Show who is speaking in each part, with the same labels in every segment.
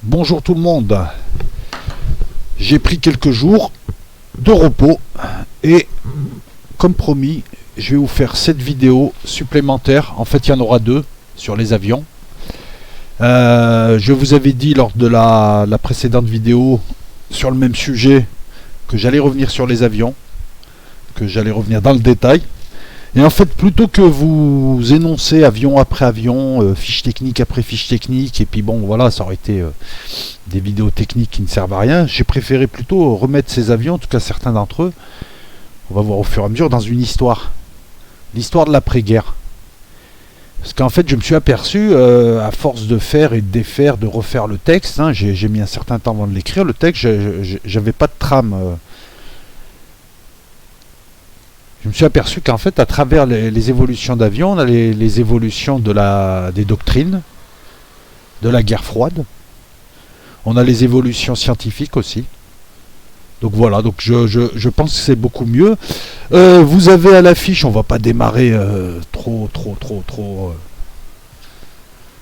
Speaker 1: Bonjour tout le monde. J'ai pris quelques jours de repos et comme promis, je vais vous faire cette vidéo supplémentaire. En fait, il y en aura deux sur les avions. Je vous avais dit lors de la précédente vidéo sur le même sujet que j'allais revenir sur les avions, que j'allais revenir dans le détail. Et en fait, plutôt que vous énoncer avion après avion, fiche technique après fiche technique, et puis bon, voilà, ça aurait été des vidéos techniques qui ne servent à rien, j'ai préféré plutôt remettre ces avions, en tout cas certains d'entre eux, on va voir au fur et à mesure, dans une histoire. L'histoire de l'après-guerre. Parce qu'en fait, je me suis aperçu, à force de faire et de défaire, de refaire le texte, hein, j'ai mis un certain temps avant de l'écrire, le texte, j'avais pas de trame. Je me suis aperçu qu'en fait, à travers les évolutions d'avions, on a les évolutions des doctrines, de la guerre froide. On a les évolutions scientifiques aussi. Donc voilà, donc je pense que c'est beaucoup mieux. Vous avez à l'affiche, on va pas démarrer trop,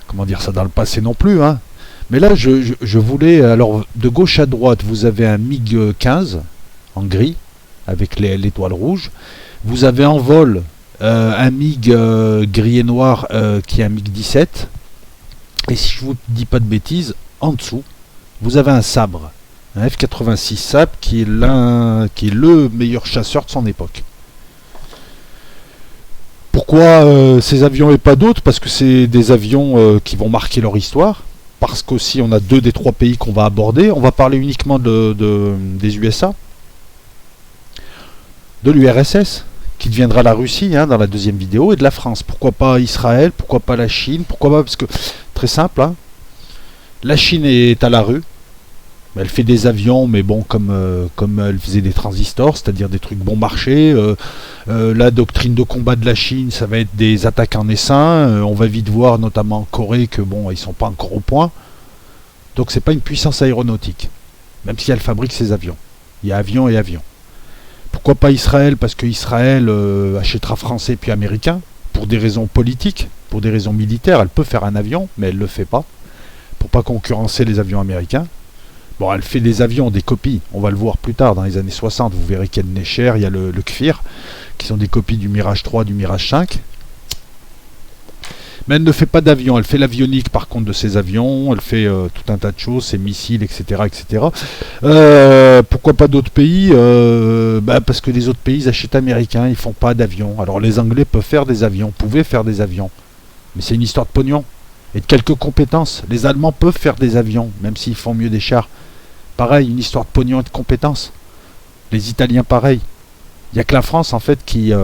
Speaker 1: comment dire ça, dans le passé non plus, hein. Mais là, je voulais, alors de gauche à droite, vous avez un MiG-15 en gris, avec l'étoile rouge. Vous avez en vol un MiG gris et noir qui est un MiG-17. Et si je vous dis pas de bêtises, en dessous, vous avez un sabre, un F-86 Sabre qui est le meilleur chasseur de son époque. Pourquoi ces avions et pas d'autres? Parce que c'est des avions qui vont marquer leur histoire. Parce qu'aussi on a deux des trois pays qu'on va aborder. On va parler uniquement des USA, de l'URSS, qui deviendra la Russie hein, dans la deuxième vidéo, et de la France. Pourquoi pas Israël? Pourquoi pas la Chine? Pourquoi pas? Parce que, très simple, hein, la Chine est à la rue. Elle fait des avions, mais bon, comme elle faisait des transistors, c'est-à-dire des trucs bon marché. La doctrine de combat de la Chine, ça va être des attaques en essaim. On va vite voir, notamment en Corée, que bon, ils sont pas encore au point. Donc c'est pas une puissance aéronautique, même si elle fabrique ses avions. Il y a avion et avion. Pourquoi pas Israël? Parce que Israël achètera français puis américain, pour des raisons politiques, pour des raisons militaires. Elle peut faire un avion, mais elle ne le fait pas, pour pas concurrencer les avions américains. Bon, elle fait des avions, des copies, on va le voir plus tard, dans les années 60, vous verrez qu'il y a le Necher, il y a le Kfir, qui sont des copies du Mirage 3, du Mirage 5. Mais elle ne fait pas d'avion, elle fait l'avionique par contre de ses avions, elle fait tout un tas de choses, ses missiles, etc. etc. Pourquoi pas d'autres pays? Parce que les autres pays ils achètent américains, ils font pas d'avions. Alors les Anglais peuvent faire des avions, pouvaient faire des avions, mais c'est une histoire de pognon et de quelques compétences. Les Allemands peuvent faire des avions, même s'ils font mieux des chars. Pareil, une histoire de pognon et de compétences. Les Italiens pareil. Il n'y a que la France en fait qui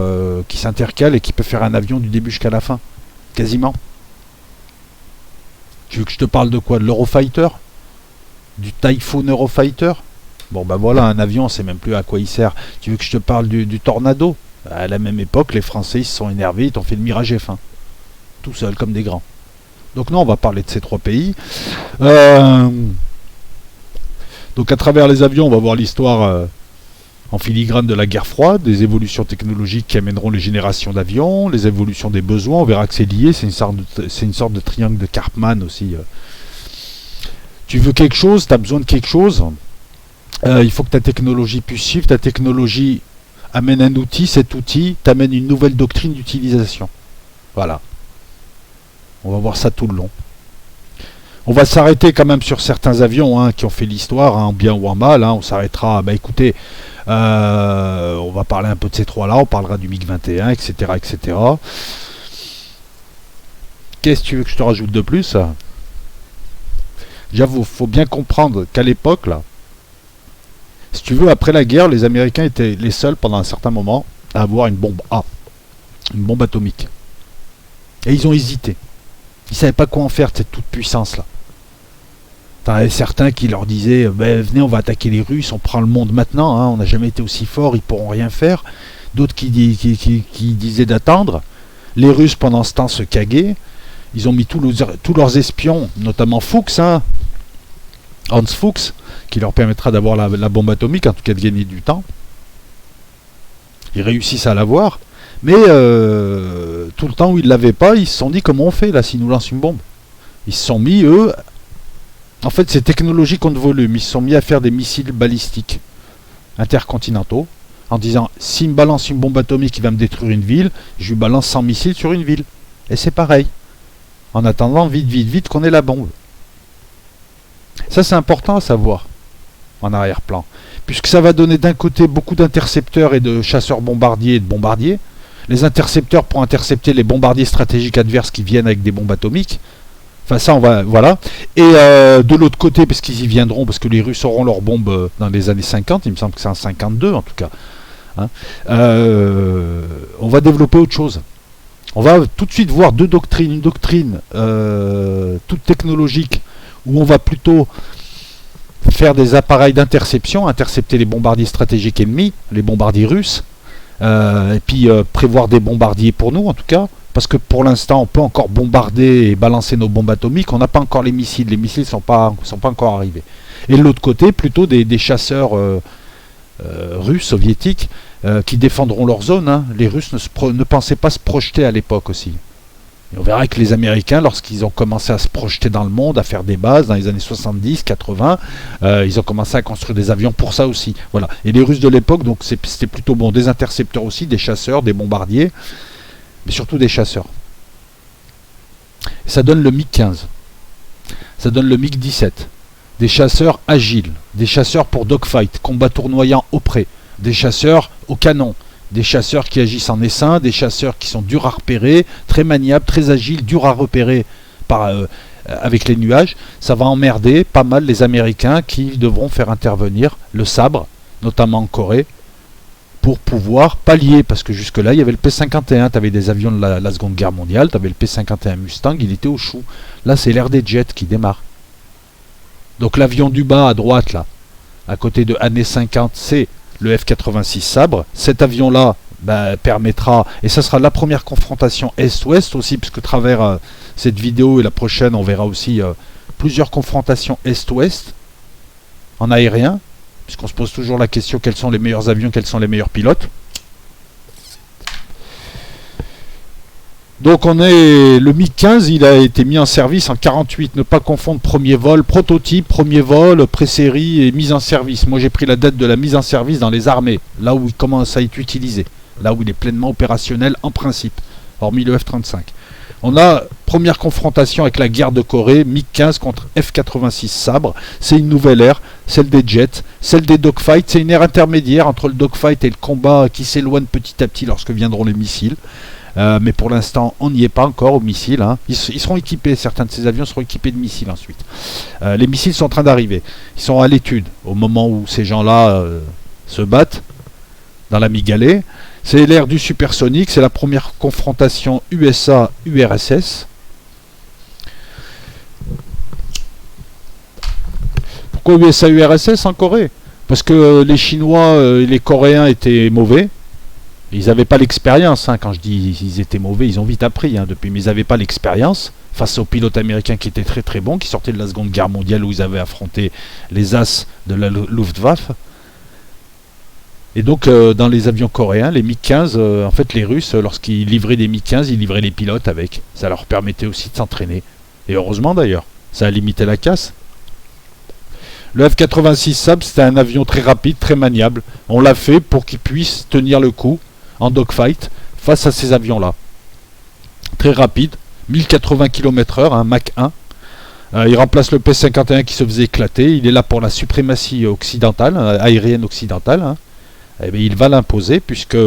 Speaker 1: s'intercale et qui peut faire un avion du début jusqu'à la fin. Quasiment. Tu veux que je te parle de quoi? De l'Eurofighter? Du Typhoon Eurofighter? Bon ben voilà, un avion, on sait même plus à quoi il sert. Tu veux que je te parle du Tornado? À la même époque, les Français ils se sont énervés, ils t'ont fait le Mirage F1. Tout seul, comme des grands. Donc non, on va parler de ces trois pays. Donc à travers les avions, on va voir l'histoire en filigrane de la guerre froide, des évolutions technologiques qui amèneront les générations d'avions, les évolutions des besoins, on verra que c'est lié, c'est une sorte de triangle de Karpman aussi. Tu veux quelque chose, tu as besoin de quelque chose, il faut que ta technologie puisse suivre, ta technologie amène un outil, cet outil t'amène une nouvelle doctrine d'utilisation. Voilà. On va voir ça tout le long. On va s'arrêter quand même sur certains avions hein, qui ont fait l'histoire, hein, en bien ou en mal. Hein. On s'arrêtera, écoutez, on va parler un peu de ces trois-là, on parlera du MiG-21, etc. etc. Qu'est-ce que tu veux que je te rajoute de plus? Déjà, il faut bien comprendre qu'à l'époque, là, si tu veux, après la guerre, les Américains étaient les seuls pendant un certain moment à avoir une bombe A, une bombe atomique. Et ils ont hésité. Ils ne savaient pas quoi en faire de cette toute puissance-là. T'en avais certains qui leur disaient venez, on va attaquer les Russes, on prend le monde maintenant, hein, on n'a jamais été aussi fort, ils pourront rien faire. D'autres qui disaient d'attendre. Les Russes pendant ce temps se caguaient. Ils ont mis tous leurs espions, notamment Fuchs, hein, Hans Fuchs, qui leur permettra d'avoir la bombe atomique, en tout cas de gagner du temps. Ils réussissent à l'avoir, mais tout le temps où ils ne l'avaient pas, ils se sont dit comment on fait là s'ils nous lancent une bombe. Ils se sont mis, eux, En fait, c'est technologique de volume. Ils se sont mis à faire des missiles balistiques intercontinentaux en disant s'il me balance une bombe atomique qui va me détruire une ville, je lui balance 100 missiles sur une ville. Et c'est pareil. En attendant, vite, vite, vite, qu'on ait la bombe. Ça, c'est important à savoir en arrière-plan. Puisque ça va donner d'un côté beaucoup d'intercepteurs et de chasseurs bombardiers et de bombardiers. Les intercepteurs pour intercepter les bombardiers stratégiques adverses qui viennent avec des bombes atomiques. Enfin ça on va voilà. Et de l'autre côté, parce qu'ils y viendront, parce que les Russes auront leurs bombes dans les années 50, il me semble que c'est en 52 en tout cas. Hein, on va développer autre chose. On va tout de suite voir deux doctrines. Une doctrine toute technologique, où on va plutôt faire des appareils d'interception, intercepter les bombardiers stratégiques ennemis, les bombardiers russes, et puis prévoir des bombardiers pour nous en tout cas. Parce que pour l'instant, on peut encore bombarder et balancer nos bombes atomiques. On n'a pas encore les missiles. Les missiles ne sont pas encore arrivés. Et de l'autre côté, plutôt des chasseurs russes, soviétiques, qui défendront leur zone. Hein. Les Russes ne pensaient pas se projeter à l'époque aussi. Et on verra que les Américains, lorsqu'ils ont commencé à se projeter dans le monde, à faire des bases dans les années 70, 80, ils ont commencé à construire des avions pour ça aussi. Voilà. Et les Russes de l'époque, donc c'était plutôt bon, des intercepteurs aussi, des chasseurs, des bombardiers. Mais surtout des chasseurs. Ça donne le MiG-15. Ça donne le MiG-17. Des chasseurs agiles. Des chasseurs pour dogfight, combat tournoyant au pré. Des chasseurs au canon. Des chasseurs qui agissent en essaim. Des chasseurs qui sont durs à repérer, très maniables, très agiles, durs à repérer avec les nuages. Ça va emmerder pas mal les Américains qui devront faire intervenir le sabre, notamment en Corée, pour pouvoir pallier, parce que jusque-là, il y avait le P-51, tu avais des avions de la Seconde Guerre mondiale, tu avais le P-51 Mustang, il était au chou. Là, c'est l'ère des jets qui démarre. Donc l'avion du bas, à droite, là, à côté de années 50, c'est le F-86 Sabre. Cet avion-là permettra, et ça sera la première confrontation Est-Ouest aussi, puisque à travers cette vidéo et la prochaine, on verra aussi plusieurs confrontations Est-Ouest, en aérien, puisqu'on se pose toujours la question quels sont les meilleurs avions, quels sont les meilleurs pilotes. Donc le MiG-15, il a été mis en service en 48. Ne pas confondre premier vol, prototype, premier vol, pré-série et mise en service. Moi j'ai pris la date de la mise en service dans les armées, là où il commence à être utilisé, là où il est pleinement opérationnel en principe, hormis le F-35. On a première confrontation avec la guerre de Corée, MiG-15 contre F-86 Sabre. C'est une nouvelle ère, celle des jets, celle des dogfights. C'est une ère intermédiaire entre le dogfight et le combat qui s'éloigne petit à petit lorsque viendront les missiles. Mais pour l'instant, on n'y est pas encore aux missiles. Hein. Ils seront équipés, certains de ces avions seront équipés de missiles ensuite. Les missiles sont en train d'arriver. Ils sont à l'étude au moment où ces gens-là se battent dans la Migalée. C'est l'ère du supersonique, c'est la première confrontation USA-URSS. Pourquoi USA-URSS en Corée? Parce que les Chinois et les Coréens étaient mauvais. Ils n'avaient pas l'expérience. Hein. Quand je dis ils étaient mauvais, ils ont vite appris depuis. Mais ils n'avaient pas l'expérience face aux pilotes américains qui étaient très très bons, qui sortaient de la Seconde Guerre mondiale où ils avaient affronté les as de la Luftwaffe. Et donc, dans les avions coréens, les MiG-15, en fait, les Russes, lorsqu'ils livraient des MiG-15, ils livraient les pilotes avec. Ça leur permettait aussi de s'entraîner. Et heureusement d'ailleurs, ça a limité la casse. Le F-86 Sabre, c'était un avion très rapide, très maniable. On l'a fait pour qu'il puisse tenir le coup en dogfight face à ces avions-là. Très rapide, 1080 km/h, un Mach 1. Il remplace le P-51 qui se faisait éclater. Il est là pour la suprématie occidentale, aérienne occidentale. Hein. Eh bien, il va l'imposer puisque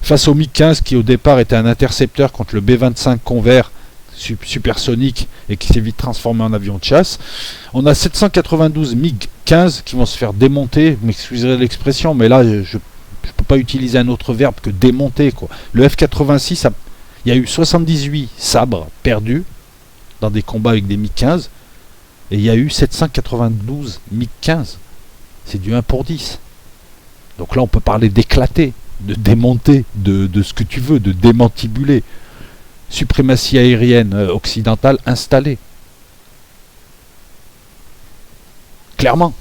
Speaker 1: face au MiG-15 qui au départ était un intercepteur contre le B-25 Convair supersonique et qui s'est vite transformé en avion de chasse, on a 792 MiG-15 qui vont se faire démonter. Vous m'excuserez l'expression, mais là je ne peux pas utiliser un autre verbe que démonter, quoi. Le F-86, il y a eu 78 sabres perdus dans des combats avec des MiG-15 et il y a eu 792 MiG-15. C'est du 1 pour 10. Donc là, on peut parler d'éclater, de démonter, de ce que tu veux, de démantibuler. Suprématie aérienne occidentale installée. Clairement.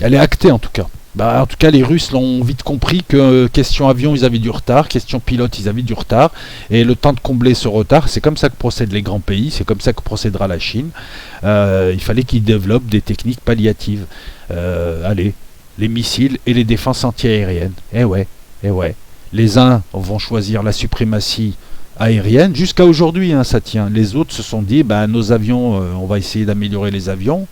Speaker 1: Elle est actée en tout cas. Bah, en tout cas, les Russes l'ont vite compris que question avion, ils avaient du retard, question pilote, ils avaient du retard, et le temps de combler ce retard, c'est comme ça que procèdent les grands pays, c'est comme ça que procédera la Chine. Il fallait qu'ils développent des techniques palliatives. Allez, les missiles et les défenses antiaériennes. Eh ouais, eh ouais. Les uns vont choisir la suprématie aérienne, jusqu'à aujourd'hui, hein, ça tient. Les autres se sont dit, bah, nos avions, on va essayer d'améliorer les avions,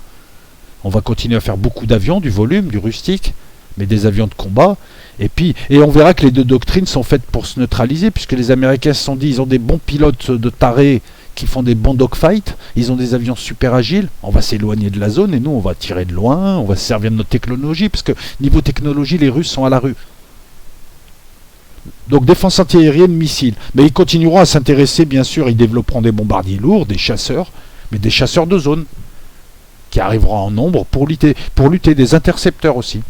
Speaker 1: on va continuer à faire beaucoup d'avions, du volume, du rustique, mais des avions de combat. Et on verra que les deux doctrines sont faites pour se neutraliser, puisque les Américains se sont dit, ils ont des bons pilotes de tarés qui font des bons dogfights, ils ont des avions super agiles, on va s'éloigner de la zone, et nous, on va tirer de loin, on va se servir de notre technologie, parce que niveau technologie, les Russes sont à la rue. Donc défense antiaérienne, missiles. Mais ils continueront à s'intéresser, bien sûr, ils développeront des bombardiers lourds, des chasseurs, mais des chasseurs de zone, qui arriveront en nombre pour lutter des intercepteurs aussi.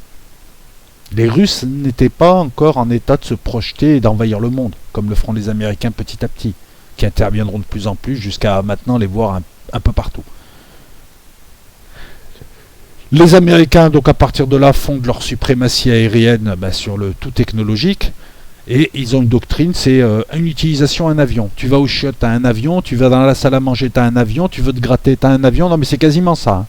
Speaker 1: Les Russes n'étaient pas encore en état de se projeter et d'envahir le monde, comme le feront les Américains petit à petit, qui interviendront de plus en plus jusqu'à maintenant les voir un peu partout. Les Américains, donc à partir de là, fondent leur suprématie aérienne sur le tout technologique, et ils ont une doctrine, c'est une utilisation un avion. Tu vas au chiottes, t'as un avion, tu vas dans la salle à manger, t'as un avion, tu veux te gratter, t'as un avion, non mais c'est quasiment ça. Hein.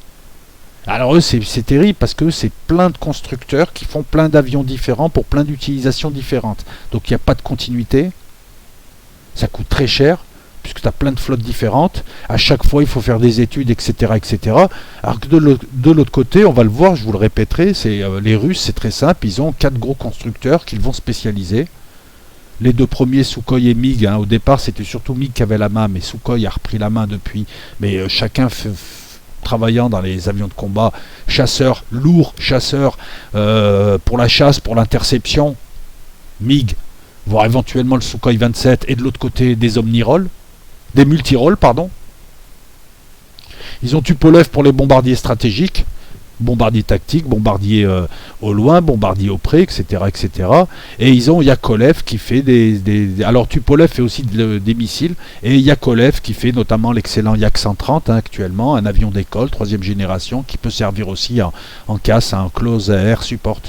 Speaker 1: Alors eux, c'est terrible parce que c'est plein de constructeurs qui font plein d'avions différents pour plein d'utilisations différentes. Donc il n'y a pas de continuité, ça coûte très cher, puisque tu as plein de flottes différentes. À chaque fois, il faut faire des études, etc. etc. Alors que de l'autre côté, on va le voir, je vous le répéterai, les Russes, c'est très simple, ils ont 4 gros constructeurs qu'ils vont spécialiser. Les deux premiers, Sukhoi et MiG, hein, au départ c'était surtout MiG qui avait la main, mais Sukhoi a repris la main depuis. Mais chacun travaillant dans les avions de combat, chasseurs, lourds, chasseurs, pour la chasse, pour l'interception, MiG, voire éventuellement le Sukhoi 27, et de l'autre côté des omnirolls, des multirolls, pardon. Ils ont Tupolev pour les bombardiers stratégiques, bombardier tactique, bombardier au loin, bombardier au près, etc., etc. Et ils ont Yakolev qui fait alors Tupolev fait aussi des missiles, et Yakolev qui fait notamment l'excellent Yak 130 hein, actuellement, un avion d'école, 3e génération, qui peut servir aussi en casse, en close air support,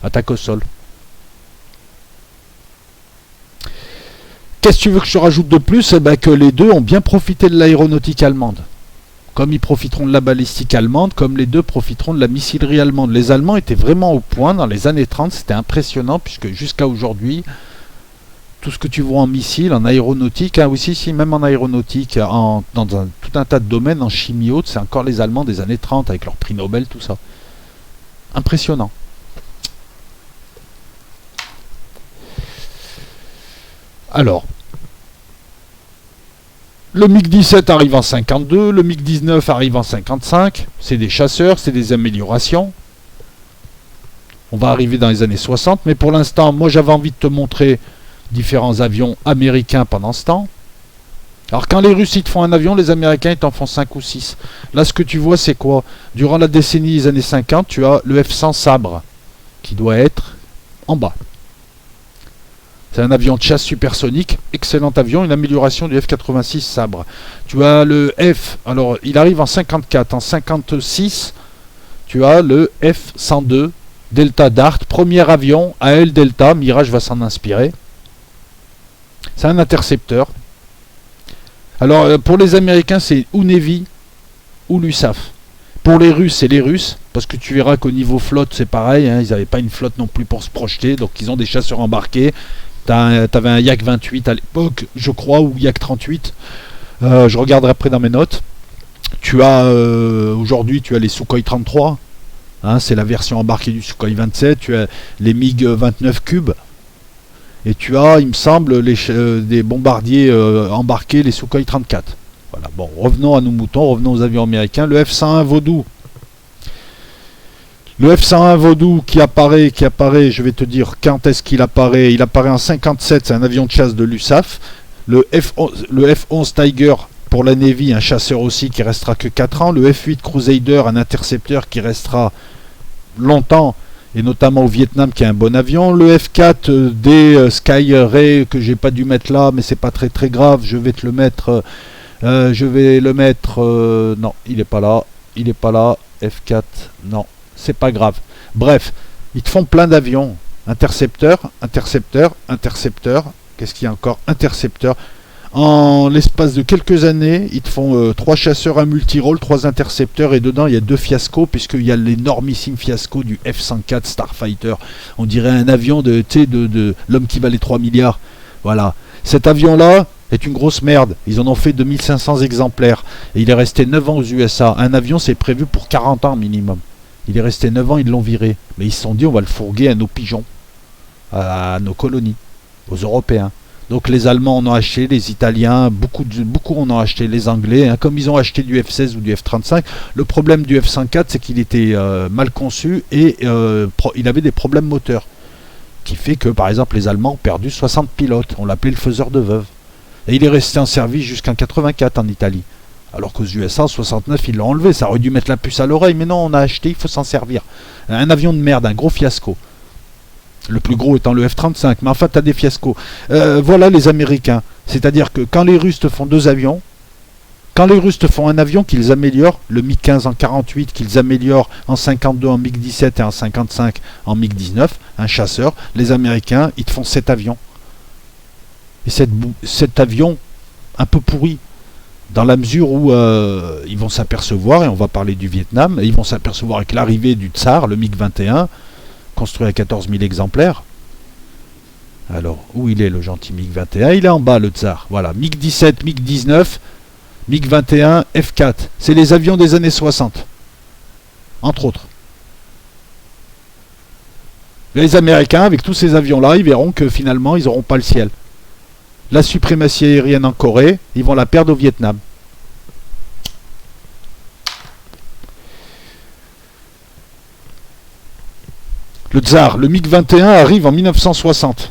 Speaker 1: attaque au sol. Qu'est-ce que tu veux que je rajoute de plus? Que les deux ont bien profité de l'aéronautique allemande. Comme ils profiteront de la balistique allemande, comme les deux profiteront de la missilerie allemande. Les Allemands étaient vraiment au point dans les années 30, c'était impressionnant, puisque jusqu'à aujourd'hui, tout ce que tu vois en missile, en aéronautique, hein, aussi, même en aéronautique, dans tout un tas de domaines, en chimie haute, c'est encore les Allemands des années 30, avec leur prix Nobel, tout ça. Impressionnant. Alors, le MiG-17 arrive en 52, le MiG-19 arrive en 55, c'est des chasseurs, c'est des améliorations. On va arriver dans les années 60, mais pour l'instant, moi j'avais envie de te montrer différents avions américains pendant ce temps. Alors quand les Russes ils te font un avion, les Américains ils t'en font 5 ou 6. Là ce que tu vois c'est quoi? Durant la décennie des années 50, tu as le F-100 Sabre, qui doit être en bas. C'est un avion de chasse supersonique, excellent avion, une amélioration du F-86 Sabre. Tu as le F, alors il arrive en 54, en 56, tu as le F-102 Delta Dart, premier avion AL Delta, Mirage va s'en inspirer. C'est un intercepteur. Alors pour les Américains c'est ou Navy ou l'USAF. Pour les Russes c'est les Russes, parce que tu verras qu'au niveau flotte c'est pareil, hein, ils n'avaient pas une flotte non plus pour se projeter, donc ils ont des chasseurs embarqués. T'avais un Yak 28 à l'époque, je crois, ou Yak 38. Je regarderai après dans mes notes. Tu as aujourd'hui, tu as les Sukhoi 33. Hein, c'est la version embarquée du Sukhoi 27. Tu as les MiG 29 cubes. Et tu as, il me semble, des bombardiers embarqués, les Sukhoi 34. Voilà. Bon, revenons à nos moutons, revenons aux avions américains. Le F-101 Vodou. Le F-101 Vodou qui apparaît, je vais te dire quand est-ce qu'il apparaît. Il apparaît en 57, c'est un avion de chasse de l'USAF. Le F-11 Tiger pour la Navy, un chasseur aussi qui restera que 4 ans. Le F-8 Crusader, un intercepteur qui restera longtemps, et notamment au Vietnam qui est un bon avion. Le F-4 des Sky Ray que j'ai pas dû mettre là, mais c'est pas très très grave, je vais te le mettre. Non, il est pas là. F-4, non. C'est pas grave. Bref, Ils te font plein d'avions. Intercepteurs, intercepteurs, intercepteurs. Qu'est-ce qu'il y a encore? Intercepteurs. En l'espace de quelques années, ils te font 3 chasseurs à multirôle, 3 intercepteurs, et dedans il y a 2 fiascos, puisqu'il y a l'énormissime fiasco du F-104 Starfighter. On dirait un avion de l'homme qui valait 3 milliards. Voilà. Cet avion-là est une grosse merde. Ils en ont fait 2500 exemplaires. Et il est resté 9 ans aux USA. Un avion, c'est prévu pour 40 ans minimum. Il est resté 9 ans, ils l'ont viré. Mais ils se sont dit, on va le fourguer à nos pigeons, à nos colonies, aux Européens. Donc les Allemands en ont acheté, les Italiens, beaucoup en ont acheté, les Anglais, hein, comme ils ont acheté du F-16 ou du F-35. Le problème du F-104, c'est qu'il était mal conçu et il avait des problèmes moteurs. Qui fait que, par exemple, les Allemands ont perdu 60 pilotes. On l'appelait le faiseur de veuve. Et il est resté en service jusqu'en 84 en Italie. Alors qu'aux USA, en 69, ils l'ont enlevé. Ça aurait dû mettre la puce à l'oreille, mais non, on a acheté, il faut s'en servir. Un avion de merde, un gros fiasco. Le plus gros étant le F-35, mais enfin, tu as des fiascos. Voilà les Américains. C'est-à-dire que quand les Russes te font 2 avions, quand les Russes te font un avion qu'ils améliorent, le MiG-15 en 48, qu'ils améliorent en 52 en MiG-17 et en 55 en MiG-19, un chasseur, les Américains, ils te font 7 avions. Et cet avion, un peu pourri, dans la mesure où ils vont s'apercevoir, et on va parler du Vietnam, et ils vont s'apercevoir avec l'arrivée du Tsar, le MiG-21, construit à 14 000 exemplaires. Alors, où il est le gentil MiG-21? Il est en bas, le Tsar. Voilà, MiG-17, MiG-19, MiG-21, F-4. C'est les avions des années 60. Entre autres. Les Américains, avec tous ces avions-là, ils verront que finalement, ils n'auront pas le ciel. La suprématie aérienne en Corée, ils vont la perdre au Vietnam. Le Tsar, le MiG-21 arrive en 1960.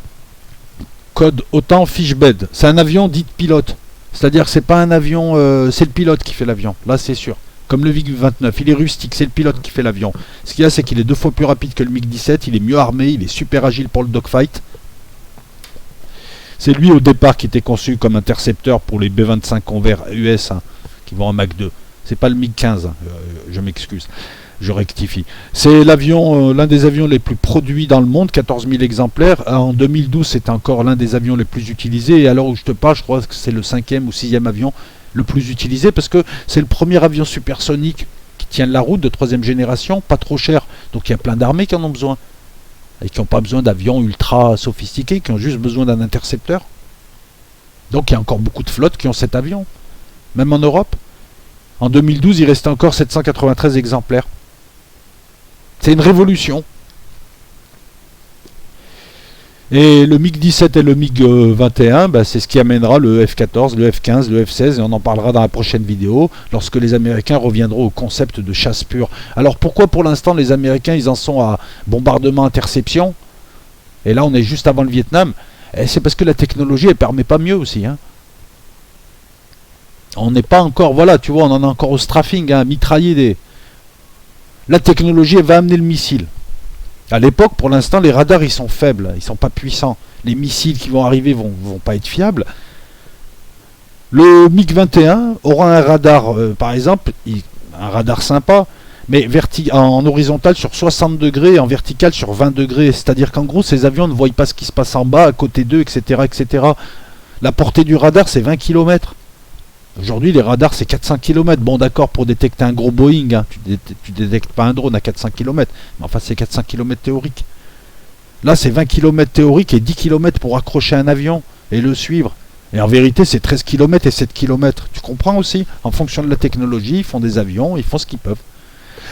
Speaker 1: Code OTAN Fishbed. C'est un avion dit pilote. C'est-à-dire que c'est pas un avion, c'est le pilote qui fait l'avion. Là, c'est sûr. Comme le MiG-29, il est rustique, c'est le pilote qui fait l'avion. Ce qu'il y a, c'est qu'il est 2 fois plus rapide que le MiG-17, il est mieux armé, il est super agile pour le dogfight. C'est lui au départ qui était conçu comme intercepteur pour les B-25 Convair US hein, qui vont en Mach 2. C'est pas le MiG-15, hein, je m'excuse. Je rectifie. C'est l'avion, l'un des avions les plus produits dans le monde, 14 000 exemplaires. En 2012, c'était encore l'un des avions les plus utilisés. Et à l'heure où je te parle, je crois que c'est le 5e ou 6e avion le plus utilisé parce que c'est le premier avion supersonique qui tient la route de 3e génération, pas trop cher. Donc il y a plein d'armées qui en ont besoin. Et qui n'ont pas besoin d'avions ultra sophistiqués, qui ont juste besoin d'un intercepteur. Donc il y a encore beaucoup de flottes qui ont cet avion. Même en Europe. En 2012, il restait encore 793 exemplaires. C'est une révolution. Et le MiG-17 et le MiG-21, bah, c'est ce qui amènera le F-14, le F-15, le F-16, et on en parlera dans la prochaine vidéo, lorsque les Américains reviendront au concept de chasse pure. Alors pourquoi pour l'instant les Américains ils en sont à bombardement-interception? Et là on est juste avant le Vietnam. Et c'est parce que la technologie elle permet pas mieux aussi. Hein. On n'est pas encore, voilà, tu vois, on en a encore au strafing, hein, mitrailler des... La technologie elle va amener le missile. À l'époque, pour l'instant, les radars ils sont faibles, ils sont pas puissants. Les missiles qui vont arriver vont pas être fiables. Le MiG-21 aura un radar, par exemple, un radar sympa, mais en horizontal sur 60 degrés et en vertical sur 20 degrés. C'est-à-dire qu'en gros, ces avions ne voient pas ce qui se passe en bas, à côté d'eux, etc., etc. La portée du radar, c'est 20 km. Aujourd'hui, les radars, c'est 400 km. Bon, d'accord, pour détecter un gros Boeing, hein, tu détectes pas un drone à 400 km. Mais enfin, c'est 400 km théoriques. Là, c'est 20 km théoriques et 10 km pour accrocher un avion et le suivre. Et en vérité, c'est 13 km et 7 km. Tu comprends aussi? En fonction de la technologie, ils font des avions, ils font ce qu'ils peuvent.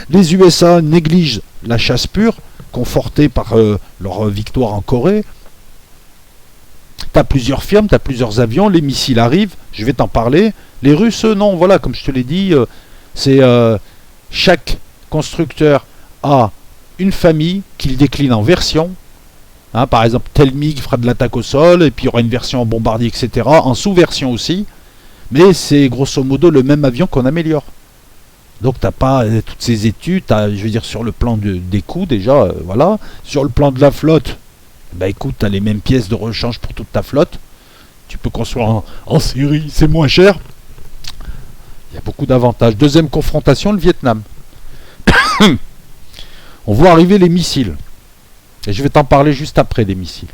Speaker 1: Les USA négligent la chasse pure, confortée par leur victoire en Corée. Tu as plusieurs firmes, tu as plusieurs avions, les missiles arrivent, je vais t'en parler. Les Russes, non, voilà, comme je te l'ai dit, c'est chaque constructeur a une famille qu'il décline en versions. Hein, par exemple, tel MiG fera de l'attaque au sol, et puis il y aura une version en bombardier, etc. En sous-version aussi. Mais c'est grosso modo le même avion qu'on améliore. Donc tu n'as pas toutes ces études, je veux dire, sur le plan des coûts déjà, voilà. Sur le plan de la flotte, bah écoute, tu as les mêmes pièces de rechange pour toute ta flotte. Tu peux construire en série, c'est moins cher. Il y a beaucoup d'avantages. Deuxième confrontation, le Vietnam. On voit arriver les missiles. Et je vais t'en parler juste après des missiles.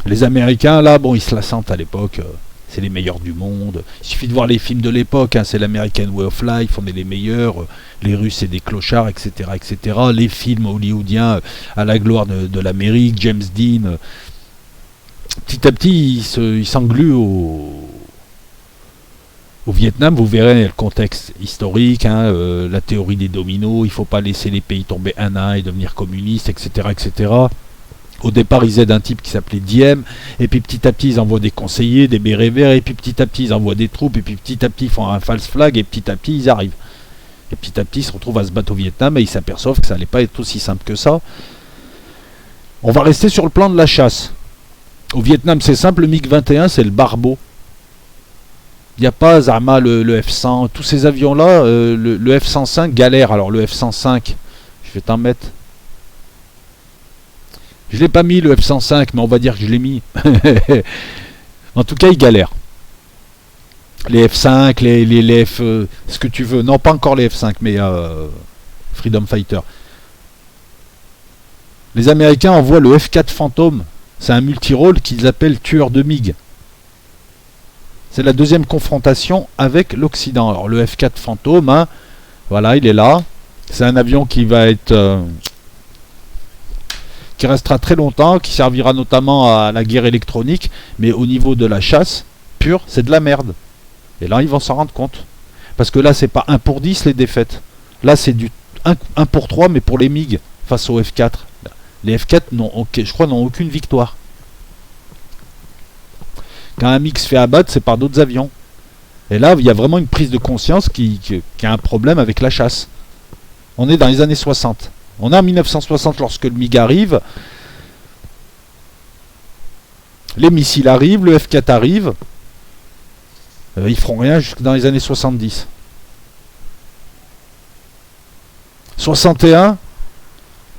Speaker 1: Les Américains, là, bon, ils se la sentent à l'époque. C'est les meilleurs du monde. Il suffit de voir les films de l'époque. Hein, c'est l'American Way of Life. On est les meilleurs. Les Russes, c'est des clochards, etc., etc. Les films hollywoodiens à la gloire de l'Amérique. James Dean. Petit à petit, ils s'engluent au Vietnam. Vous verrez le contexte historique, hein, la théorie des dominos. Il ne faut pas laisser les pays tomber un à un et devenir communistes, etc., etc. Au départ, ils aident un type qui s'appelait Diem, et puis petit à petit, ils envoient des conseillers, des bérets verts, et puis petit à petit, ils envoient des troupes, et puis petit à petit, ils font un false flag, et petit à petit, ils arrivent. Et petit à petit, ils se retrouvent à se battre au Vietnam, et ils s'aperçoivent que ça n'allait pas être aussi simple que ça. On va rester sur le plan de la chasse. Au Vietnam, c'est simple, le MiG-21, c'est le barbeau. Il n'y a pas Zama, le F-100, tous ces avions-là, le F-105 galère. Alors le F-105, je vais t'en mettre. Je l'ai pas mis le F-105, mais on va dire que je l'ai mis. En tout cas, il galère. Les F5, les F... ce que tu veux. Non, pas encore les F5, mais Freedom Fighter. Les Américains envoient le F4 Phantom. C'est un multirôle qu'ils appellent tueur de MiG. C'est la deuxième confrontation avec l'Occident. Alors le F4 Phantom, hein, voilà, il est là. C'est un avion qui va être... qui restera très longtemps, qui servira notamment à la guerre électronique, mais au niveau de la chasse pure, c'est de la merde. Et là, ils vont s'en rendre compte. Parce que là, c'est pas 1 pour 10 les défaites. Là, c'est du 1 pour 3, mais pour les MiG, face au F4. Les F4, je crois, n'ont aucune victoire. Quand un MiG se fait abattre, c'est par d'autres avions. Et là, il y a vraiment une prise de conscience qui a un problème avec la chasse. On est dans les années 60. On est en 1960 lorsque le MiG arrive. Les missiles arrivent, le F4 arrive. Ils feront rien jusque dans les années 70. 61,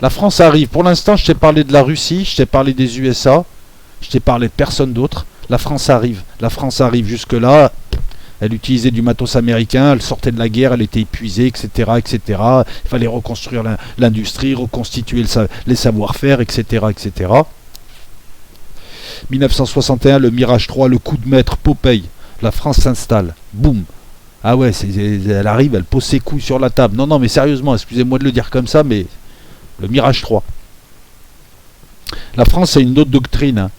Speaker 1: la France arrive. Pour l'instant, je t'ai parlé de la Russie, je t'ai parlé des USA, je t'ai parlé de personne d'autre. La France arrive. La France arrive jusque-là. Elle utilisait du matos américain, elle sortait de la guerre, elle était épuisée, etc., etc. Il fallait reconstruire l'industrie, reconstituer les savoir-faire, etc., etc. 1961, le Mirage 3, le coup de maître, Popeye. La France s'installe. Boum. Ah ouais, elle arrive, elle pose ses couilles sur la table. Non, non, mais sérieusement, excusez-moi de le dire comme ça, mais le Mirage 3. La France, c'est une autre doctrine. Hein.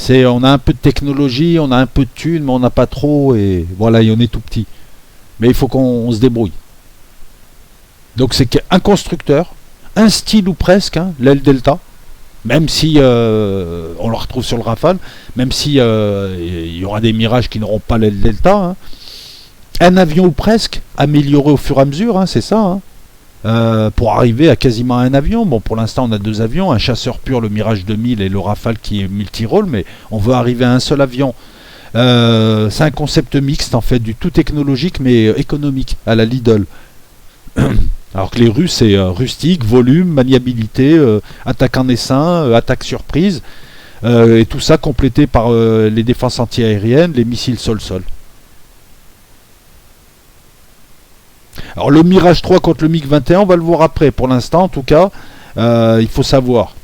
Speaker 1: On a un peu de technologie, on a un peu de thunes, mais on n'a pas trop, et voilà, et on est tout petit. Mais il faut qu'on se débrouille. Donc c'est un constructeur, un style ou presque, hein, l'aile Delta, même si on le retrouve sur le Rafale, même si il y aura des Mirages qui n'auront pas l'aile Delta, hein. Un avion ou presque, amélioré au fur et à mesure, hein, c'est ça, hein. Pour arriver à quasiment un avion. Bon, pour l'instant on a 2 avions, un chasseur pur, le Mirage 2000, et le Rafale qui est multirôle, mais on veut arriver à un seul avion. C'est un concept mixte en fait, du tout technologique mais économique, à la Lidl. Alors que les Russes, c'est rustique, volume, maniabilité, attaque en essaim, attaque surprise, et tout ça complété par les défenses antiaériennes, les missiles sol-sol. Alors le Mirage 3 contre le MiG-21, on va le voir après. Pour l'instant, en tout cas, il faut savoir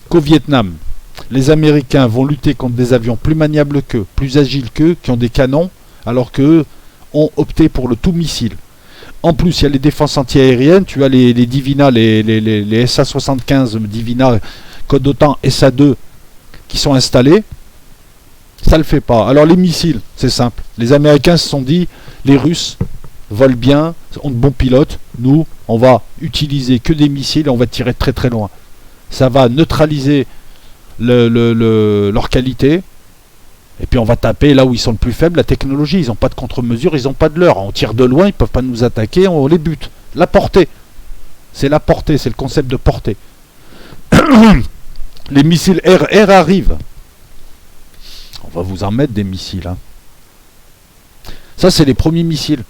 Speaker 1: qu'au Vietnam, les Américains vont lutter contre des avions plus maniables qu'eux, plus agiles qu'eux, qui ont des canons, alors qu'eux ont opté pour le tout missile. En plus, il y a les défenses antiaériennes, tu as les Divina, les SA-75 Divina, code OTAN SA-2, qui sont installés. Ça le fait pas. Alors les missiles, c'est simple. Les Américains se sont dit, les Russes volent bien, ont de bons pilotes, nous, on va utiliser que des missiles et on va tirer très très loin. Ça va neutraliser leur qualité, et puis on va taper là où ils sont le plus faibles, la technologie. Ils n'ont pas de contre-mesure, ils n'ont pas de leurre. On tire de loin, ils ne peuvent pas nous attaquer, on les bute. La portée, c'est la portée, c'est le concept de portée. Les missiles RR arrivent. On va vous en mettre des missiles. Hein. Ça, c'est les premiers missiles.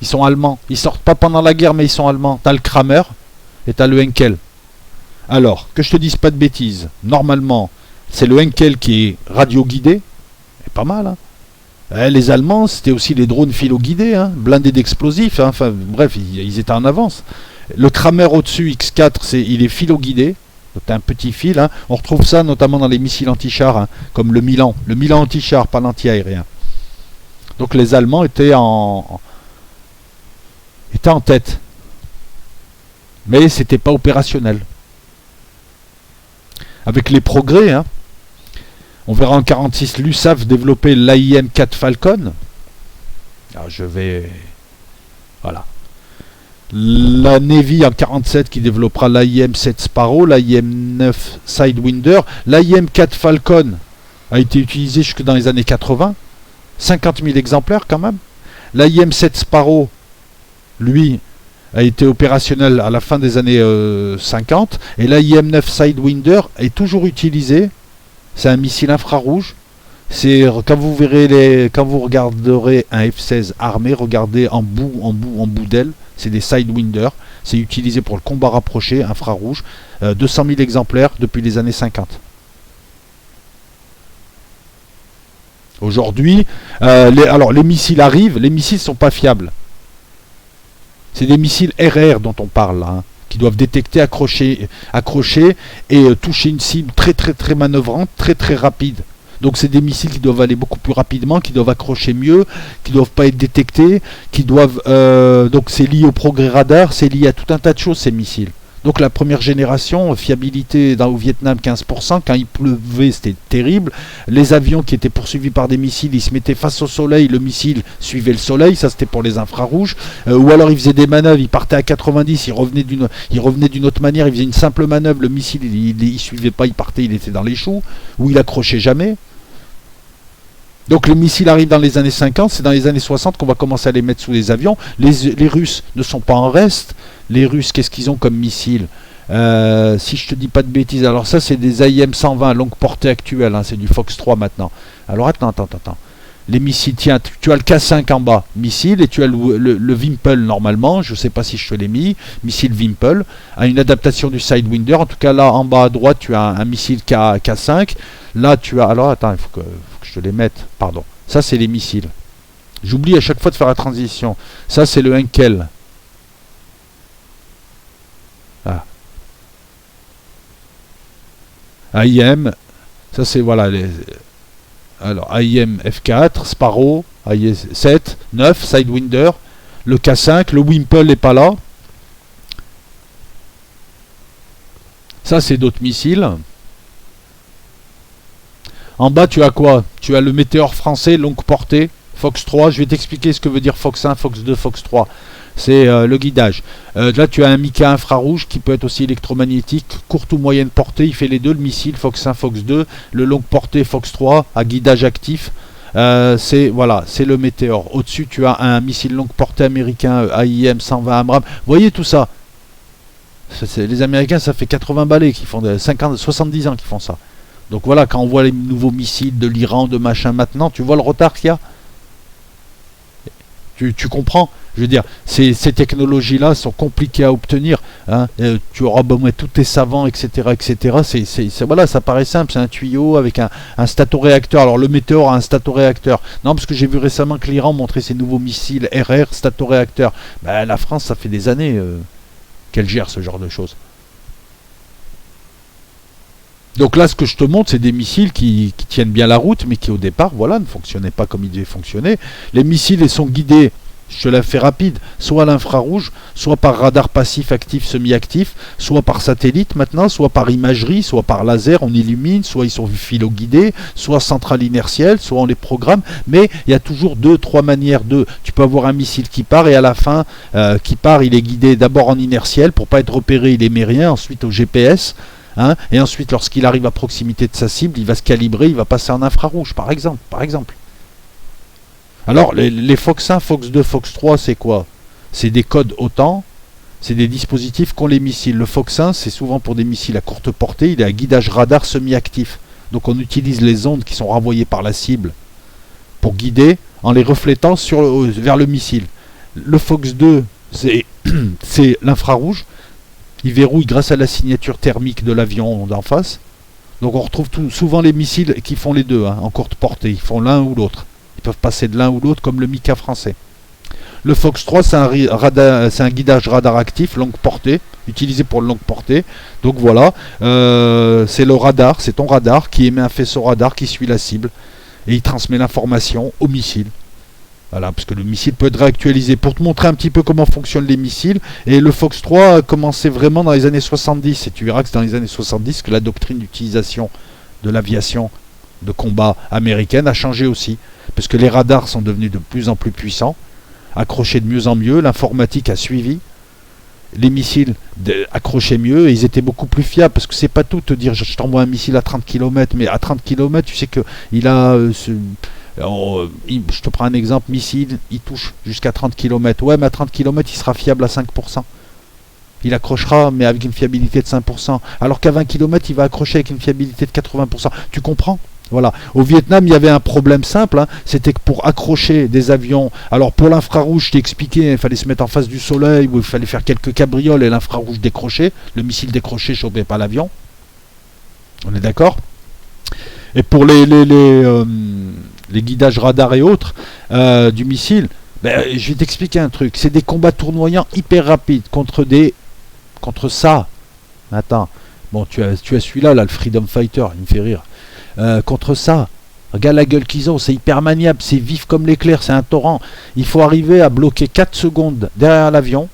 Speaker 1: Ils sont allemands. Ils sortent pas pendant la guerre, mais ils sont allemands. T'as le Kramer et t'as le Henkel. Alors, que je te dise pas de bêtises, normalement, c'est le Henkel qui est radio-guidé. C'est pas mal, hein. Les Allemands, c'était aussi les drones philo-guidés, hein, blindés d'explosifs. Hein. Enfin, bref, ils étaient en avance. Le Kramer au-dessus, X4, il est filoguidé. Donc tu as un petit fil. Hein. On retrouve ça notamment dans les missiles anti-chars, hein, comme le Milan. Le Milan anti-char, pas l'anti-aérien. Donc les Allemands étaient en tête. Mais c'était pas opérationnel. Avec les progrès, hein, on verra en 1946 l'USAF développer l'AIM-4 Falcon. Alors je vais... Voilà. La Navy en 1947 qui développera l'AIM-7 Sparrow, l'AIM-9 Sidewinder. L'AIM-4 Falcon a été utilisé jusque dans les années 80. 50 000 exemplaires quand même. L'AIM-7 Sparrow, lui, a été opérationnel à la fin des années 50. Et l'AIM-9 Sidewinder est toujours utilisé. C'est un missile infrarouge. C'est quand vous regarderez un F-16 armé, regardez en bout d'aile. C'est des Sidewinder. C'est utilisé pour le combat rapproché, infrarouge. 200 000 exemplaires depuis les années 50. Aujourd'hui, les missiles arrivent. Les missiles ne sont pas fiables. C'est des missiles RR dont on parle là, hein, qui doivent détecter, accrocher et toucher une cible très très très manœuvrante, très très rapide. Donc c'est des missiles qui doivent aller beaucoup plus rapidement, qui doivent accrocher mieux, qui ne doivent pas être détectés, qui doivent... donc c'est lié au progrès radar, c'est lié à tout un tas de choses ces missiles. Donc la première génération, fiabilité au Vietnam 15%, quand il pleuvait c'était terrible. Les avions qui étaient poursuivis par des missiles, ils se mettaient face au soleil, le missile suivait le soleil, ça c'était pour les infrarouges. Ou alors ils faisaient des manœuvres, ils partaient à 90, ils revenaient d'une autre manière, ils faisaient une simple manœuvre, le missile il suivait pas, il partait, il était dans les choux, ou il accrochait jamais. Donc les missiles arrivent dans les années 50, c'est dans les années 60 qu'on va commencer à les mettre sous les avions. Les Russes ne sont pas en reste. Les Russes, qu'est-ce qu'ils ont comme missiles? Si je te dis pas de bêtises, alors ça c'est des AIM-120 longue portée actuelle, hein, c'est du Fox 3 maintenant. Alors attends. Les missiles, tiens, tu as le K5 en bas, missile, et tu as le Wimpel normalement, je ne sais pas si je te l'ai mis, missile Wimpel, à une adaptation du Sidewinder. En tout cas là en bas à droite tu as un missile K5. Là tu as, alors attends, il faut que je te les mette, pardon. Ça c'est les missiles. J'oublie à chaque fois de faire la transition. Ça c'est le Henkel. Ah. AIM, ça c'est voilà les... Alors AIM F4, Sparrow, AIM 7, 9, Sidewinder, le K5, le Wimpel n'est pas là. Ça c'est d'autres missiles. En bas tu as quoi? Tu as le Météore français longue portée, Fox 3. Je vais t'expliquer ce que veut dire Fox 1, Fox 2, Fox 3. C'est le guidage. Là tu as un Mika infrarouge qui peut être aussi électromagnétique, courte ou moyenne portée, il fait les deux, le missile Fox 1, Fox 2, le longue portée Fox 3 à guidage actif. C'est le Météore. Au-dessus tu as un missile longue portée américain AIM 120 Abrams. Vous voyez tout ça? Les Américains ça fait 80 balais qui font 70 ans qu'ils font ça. Donc voilà, quand on voit les nouveaux missiles de l'Iran, de machin maintenant, tu vois le retard qu'il y a? Tu comprends? Je veux dire, ces technologies-là sont compliquées à obtenir. Hein. Tu auras beau mettre tous tes savants, etc. Voilà, ça paraît simple. C'est un tuyau avec un statoréacteur. Alors le Météore a un statoréacteur. Non, parce que j'ai vu récemment que l'Iran montrait ses nouveaux missiles RR statoréacteurs. Ben, la France, ça fait des années qu'elle gère ce genre de choses. Donc là, ce que je te montre, c'est des missiles qui tiennent bien la route, mais qui au départ, voilà, ne fonctionnaient pas comme ils devaient fonctionner. Les missiles, ils sont guidés, je te la fais rapide, soit à l'infrarouge, soit par radar passif, actif, semi-actif, soit par satellite maintenant, soit par imagerie, soit par laser, on illumine, soit ils sont philo-guidés, soit centrale inertielle, soit on les programme, mais il y a toujours 2-3 manières de... Tu peux avoir un missile qui part et à la fin, il est guidé d'abord en inertiel, pour pas être repéré, il émet rien, ensuite au GPS, hein, et ensuite lorsqu'il arrive à proximité de sa cible, il va se calibrer, il va passer en infrarouge, par exemple. Alors, les Fox 1, Fox 2, Fox 3, c'est quoi? C'est des codes OTAN, c'est des dispositifs qu'ont les missiles. Le Fox 1, c'est souvent pour des missiles à courte portée, il est à guidage radar semi-actif. Donc on utilise les ondes qui sont renvoyées par la cible pour guider en les reflétant vers le missile. Le Fox 2, c'est l'infrarouge. Il verrouille grâce à la signature thermique de l'avion d'en face. Donc on retrouve souvent les missiles qui font les deux, hein, en courte portée. Ils font l'un ou l'autre. Ils peuvent passer de l'un ou l'autre comme le Mika français. Le Fox 3, c'est un guidage radar actif, longue portée, utilisé pour longue portée. Donc voilà, c'est le radar, c'est ton radar qui émet un faisceau radar qui suit la cible. Et il transmet l'information au missile. Voilà, parce que le missile peut être réactualisé. Pour te montrer un petit peu comment fonctionnent les missiles, et le Fox 3 a commencé vraiment dans les années 70. Et tu verras que c'est dans les années 70 que la doctrine d'utilisation de l'aviation de combat américaine a changé aussi. Parce que les radars sont devenus de plus en plus puissants, accrochés de mieux en mieux, l'informatique a suivi. Les missiles accrochaient mieux et ils étaient beaucoup plus fiables, parce que c'est pas tout te dire je t'envoie un missile à 30 km, mais à 30 km tu sais que il a je te prends un exemple, missile, il touche jusqu'à 30 km. Ouais, mais à 30 km il sera fiable à 5%. Il accrochera mais avec une fiabilité de 5%, alors qu'à 20 km il va accrocher avec une fiabilité de 80%. Tu comprends? Voilà. Au Vietnam, il y avait un problème simple, hein, c'était que pour accrocher des avions, alors pour l'infrarouge, je t'ai expliqué, il fallait se mettre en face du soleil, ou il fallait faire quelques cabrioles et l'infrarouge décroché, le missile décroché chopait pas l'avion. On est d'accord? Et pour les guidages radar et autres du missile, je vais t'expliquer un truc, c'est des combats tournoyants hyper rapides contre ça. Attends, bon, tu as celui-là, là, le Freedom Fighter, il me fait rire. Contre ça, regarde la gueule qu'ils ont, c'est hyper maniable, c'est vif comme l'éclair, c'est un torrent. Il faut arriver à bloquer 4 secondes derrière l'avion,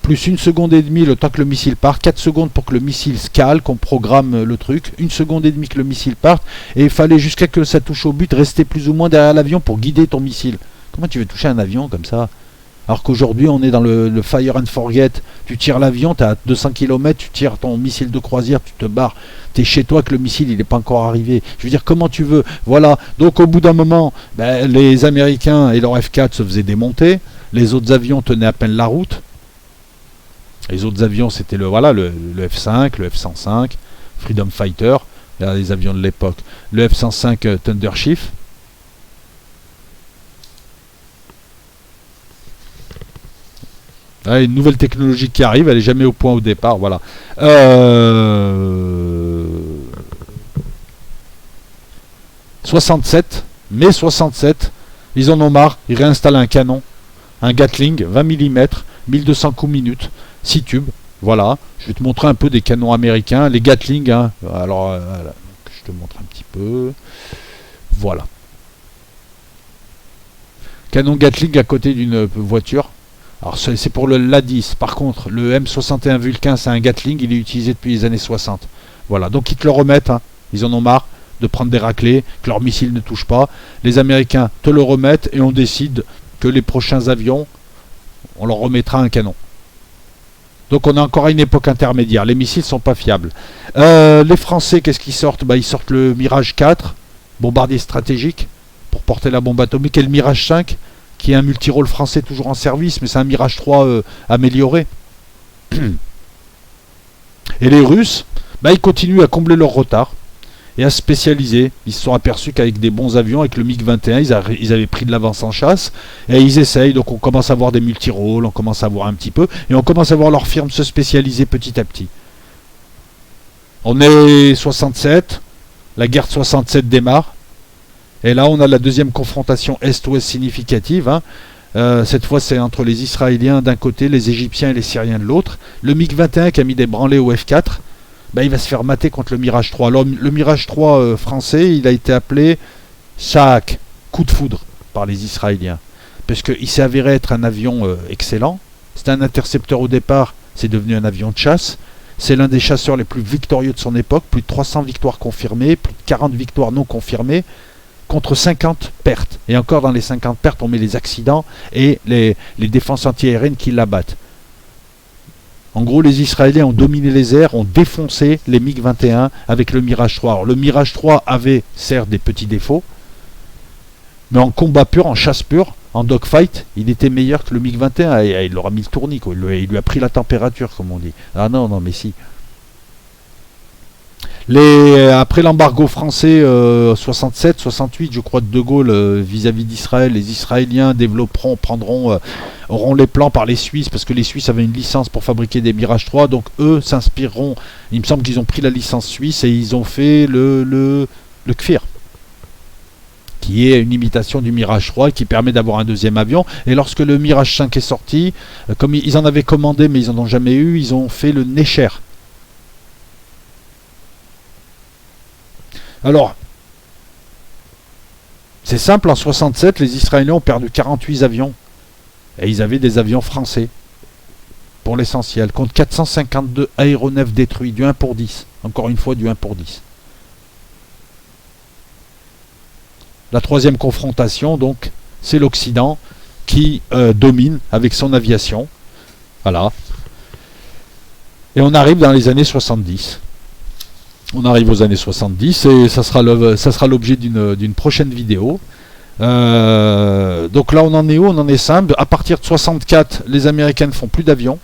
Speaker 1: plus 1 seconde et demie le temps que le missile parte, 4 secondes pour que le missile se cale, qu'on programme le truc, 1 seconde et demie que le missile parte, et il fallait jusqu'à que ça touche au but, rester plus ou moins derrière l'avion pour guider ton missile. Comment tu veux toucher un avion comme ça? Alors qu'aujourd'hui on est dans le fire and forget, tu tires l'avion, tu es à 200 km, tu tires ton missile de croisière, tu te barres, tu es chez toi que le missile il n'est pas encore arrivé. Je veux dire, comment tu veux? Voilà, donc au bout d'un moment, les Américains et leur F4 se faisaient démonter, les autres avions tenaient à peine la route. Les autres avions c'était le F5, le F-105, Freedom Fighter, les avions de l'époque, le F-105 Thundershift. Une nouvelle technologie qui arrive, elle n'est jamais au point au départ, voilà. 67, mai 67, ils en ont marre, ils réinstallent un canon, un Gatling, 20 mm, 1200 coups minute, 6 tubes, voilà. Je vais te montrer un peu des canons américains, les Gatling, hein. Alors, voilà. Je te montre un petit peu, voilà. Canon Gatling à côté d'une voiture. Alors c'est pour l'A10. Par contre, le M61 Vulcain, c'est un Gatling, il est utilisé depuis les années 60. Voilà, donc ils te le remettent, hein. Ils en ont marre de prendre des raclés, que leurs missiles ne touchent pas. Les Américains te le remettent et on décide que les prochains avions, on leur remettra un canon. Donc on a encore une époque intermédiaire, les missiles sont pas fiables. Les Français, qu'est-ce qu'ils sortent? Ils sortent le Mirage 4, bombardier stratégique, pour porter la bombe atomique, et le Mirage 5, qui est un multirôle français toujours en service, mais c'est un Mirage 3 amélioré. Et les Russes, ils continuent à combler leur retard et à se spécialiser. Ils se sont aperçus qu'avec des bons avions, avec le MiG-21, ils avaient pris de l'avance en chasse, et ils essayent, donc on commence à voir des multirôles, on commence à voir un petit peu, et on commence à voir leurs firmes se spécialiser petit à petit. On est 67, la guerre de 67 démarre, et là, on a la deuxième confrontation Est-Ouest significative. Hein. Cette fois, c'est entre les Israéliens d'un côté, les Égyptiens et les Syriens de l'autre. Le MiG-21 qui a mis des branlées au F4, il va se faire mater contre le Mirage 3. Alors, le Mirage 3 français, il a été appelé Shahak, coup de foudre, par les Israéliens. Parce qu'il s'est avéré être un avion excellent. C'était un intercepteur au départ, c'est devenu un avion de chasse. C'est l'un des chasseurs les plus victorieux de son époque. Plus de 300 victoires confirmées, plus de 40 victoires non confirmées, contre 50 pertes. Et encore dans les 50 pertes, on met les accidents et les défenses antiaériennes qui l'abattent. En gros, les Israéliens ont dominé les airs, ont défoncé les MiG-21 avec le Mirage 3. Alors, le Mirage 3 avait, certes, des petits défauts, mais en combat pur, en chasse pure, en dogfight, il était meilleur que le MiG-21. Et il leur a mis le tournis, quoi. Il lui a pris la température, comme on dit. Ah non, mais si. Après l'embargo français 67-68, je crois, de Gaulle vis-à-vis d'Israël, les Israéliens auront les plans par les Suisses, parce que les Suisses avaient une licence pour fabriquer des Mirage 3, donc eux s'inspireront. Il me semble qu'ils ont pris la licence suisse et ils ont fait le Kfir, qui est une imitation du Mirage 3 et qui permet d'avoir un deuxième avion. Et lorsque le Mirage 5 est sorti, comme ils en avaient commandé mais ils n'en ont jamais eu, ils ont fait le Necher. Alors, c'est simple, en 67, les Israéliens ont perdu 48 avions. Et ils avaient des avions français, pour l'essentiel, contre 452 aéronefs détruits, du 1 pour 10. Encore une fois, du 1 pour 10. La troisième confrontation, donc, c'est l'Occident qui domine avec son aviation. Voilà. Et on arrive dans les années 70. On arrive aux années 70 et ça sera l'objet d'une prochaine vidéo. Donc là, on en est où? On en est simple. À partir de 64, les Américains ne font plus d'avions.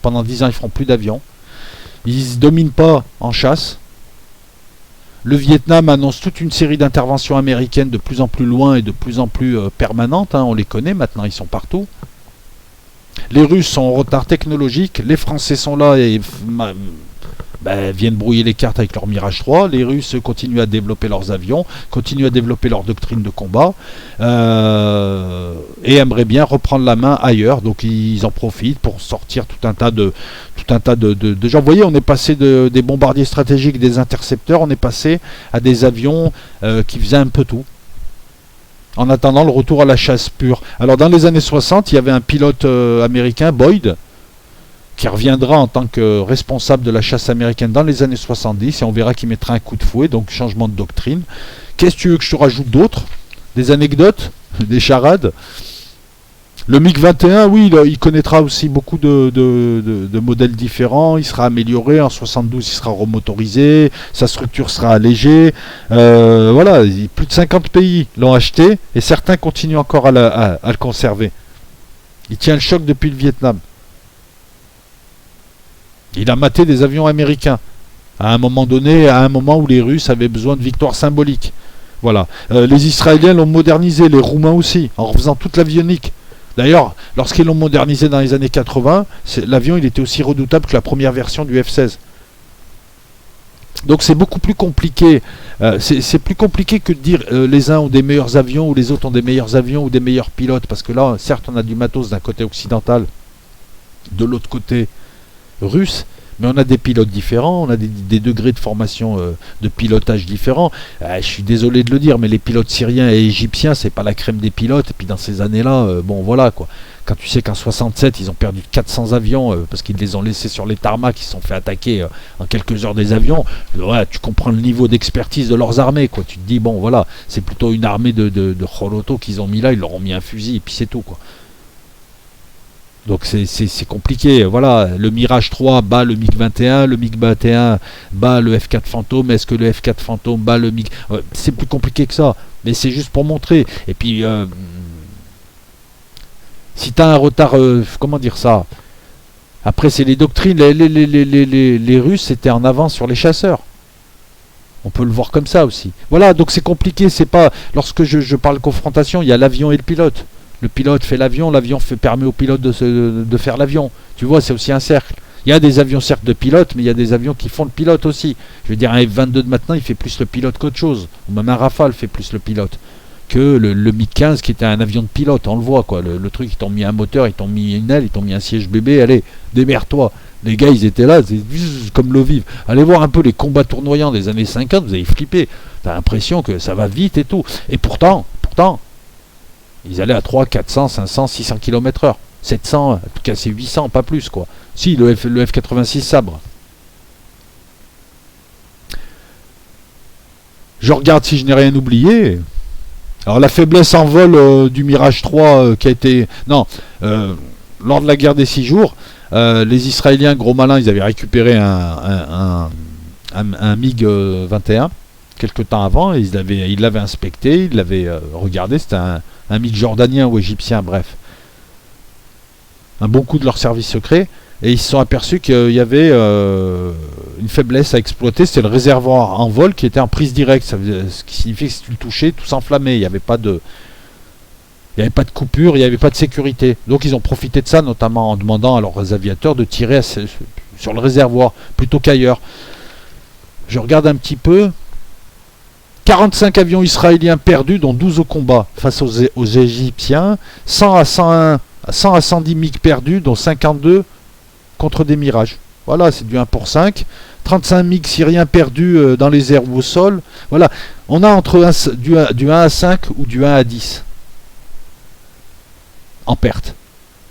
Speaker 1: Pendant 10 ans, ils feront plus d'avions. Ils ne dominent pas en chasse. Le Vietnam annonce toute une série d'interventions américaines de plus en plus loin et de plus en plus permanentes. On les connaît maintenant, ils sont partout. Les Russes sont en retard technologique. Les Français sont là et viennent brouiller les cartes avec leur Mirage 3. Les Russes continuent à développer leurs avions, continuent à développer leur doctrine de combat et aimeraient bien reprendre la main ailleurs. Donc ils en profitent pour sortir tout un tas de gens. Vous voyez, on est passé des bombardiers stratégiques, des intercepteurs, on est passé à des avions qui faisaient un peu tout. En attendant le retour à la chasse pure. Alors dans les années 60, il y avait un pilote américain, Boyd, qui reviendra en tant que responsable de la chasse américaine dans les années 70, et on verra qu'il mettra un coup de fouet, donc changement de doctrine. Qu'est-ce que tu veux que je te rajoute d'autre? Des anecdotes? Des charades? Le MiG-21, oui, il connaîtra aussi beaucoup de modèles différents, il sera amélioré, en 72 il sera remotorisé, sa structure sera allégée, voilà, plus de 50 pays l'ont acheté, et certains continuent encore à le conserver. Il tient le choc depuis le Vietnam. Il a maté des avions américains à un moment donné, à un moment où les Russes avaient besoin de victoires symboliques. Voilà. Les Israéliens l'ont modernisé, les Roumains aussi, en refaisant toute l'avionique. D'ailleurs, lorsqu'ils l'ont modernisé dans les années 80, l'avion il était aussi redoutable que la première version du F-16. Donc c'est beaucoup plus compliqué. C'est plus compliqué que de dire les uns ont des meilleurs avions ou les autres ont des meilleurs avions ou des meilleurs pilotes. Parce que là, certes, on a du matos d'un côté occidental, de l'autre côté russe, mais on a des pilotes différents, on a des degrés de formation de pilotage différents. Je suis désolé de le dire, mais les pilotes syriens et égyptiens, c'est pas la crème des pilotes. Et puis dans ces années-là, bon voilà quoi. Quand tu sais qu'en 67, ils ont perdu 400 avions parce qu'ils les ont laissés sur les tarmacs, ils se sont fait attaquer en quelques heures des avions, ouais, tu comprends le niveau d'expertise de leurs armées, quoi. Tu te dis, bon voilà, c'est plutôt une armée de Khoroto qu'ils ont mis là, ils leur ont mis un fusil et puis c'est tout, quoi. Donc c'est compliqué, voilà, le Mirage 3 bat le MiG-21, le MiG-21 bat le F4 Phantom, est-ce que le F4 Phantom bat le MiG... c'est plus compliqué que ça, mais c'est juste pour montrer. Et puis, si tu as un retard, comment dire ça? Après, c'est les doctrines, les Russes étaient en avance sur les chasseurs. On peut le voir comme ça aussi. Voilà, donc c'est compliqué, c'est pas... Lorsque je parle confrontation, il y a l'avion et le pilote. Le pilote fait l'avion permet au pilote de faire l'avion. Tu vois, c'est aussi un cercle. Il y a des avions certes de pilote, mais il y a des avions qui font le pilote aussi. Je veux dire, un F-22 de maintenant, il fait plus le pilote qu'autre chose. Ou même un Rafale fait plus le pilote que le MiG-15 qui était un avion de pilote. On le voit, quoi. Le truc, ils t'ont mis un moteur, ils t'ont mis une aile, ils t'ont mis un siège bébé. Allez, démerde-toi. Les gars, ils étaient là, c'est comme l'eau vive. Allez voir un peu les combats tournoyants des années 50, vous avez flippé. T'as l'impression que ça va vite et tout. Et pourtant, ils allaient à 3, 400, 500, 600 km/h. 700, en tout cas c'est 800, pas plus quoi. Si, le F-86 Sabre. Je regarde si je n'ai rien oublié. Alors la faiblesse en vol du Mirage 3 qui a été... Non, lors de la guerre des 6 jours, les Israéliens, gros malins, ils avaient récupéré un MiG-21 quelques temps avant, et ils l'avaient inspecté, ils l'avaient regardé, c'était un MiG jordanien ou égyptien, bref. Un bon coup de leur service secret, et ils se sont aperçus qu'il y avait une faiblesse à exploiter, c'était le réservoir en vol qui était en prise directe, ce qui signifie que si tu le touchais, tout s'enflammait, il n'y avait pas de coupure, il n'y avait pas de sécurité. Donc ils ont profité de ça, notamment en demandant à leurs aviateurs de tirer sur le réservoir, plutôt qu'ailleurs. Je regarde un petit peu. 45 avions israéliens perdus, dont 12 au combat face aux Égyptiens. 100 à 110 MiG perdus, dont 52 contre des Mirages. Voilà, c'est du 1 pour 5. 35 MiG syriens perdus dans les airs ou au sol. Voilà, on a entre du 1 à 5 ou du 1 à 10 en perte.